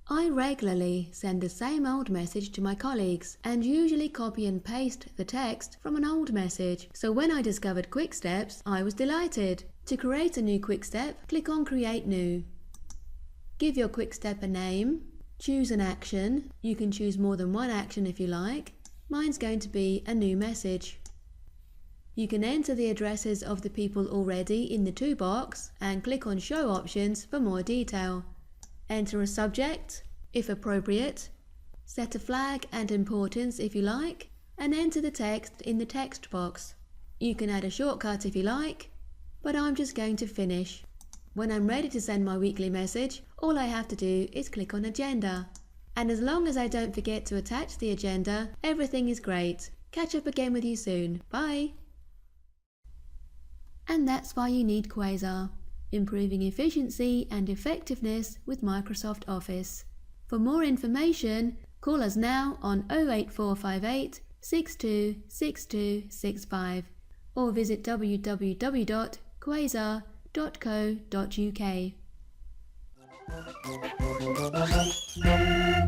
I regularly send the same old message to my colleagues and usually copy and paste the text from an old message. So when I discovered Quick Steps, I was delighted. To create a new Quick Step, click on Create New. Give your Quick Step a name. Choose an action. You can choose more than one action if you like. Mine's going to be a new message. You can enter the addresses of the people already in the To box and click on Show Options for more detail. Enter a subject, if appropriate, set a flag and importance if you like, and enter the text in the text box. You can add a shortcut if you like, but I'm just going to finish. When I'm ready to send my weekly message, all I have to do is click on Agenda. And as long as I don't forget to attach the agenda, everything is great. Catch up again with you soon. Bye! And that's why you need Quasar. Improving efficiency and effectiveness with Microsoft Office. For more information, call us now on 08458 626265 or visit www.quasar.co.uk.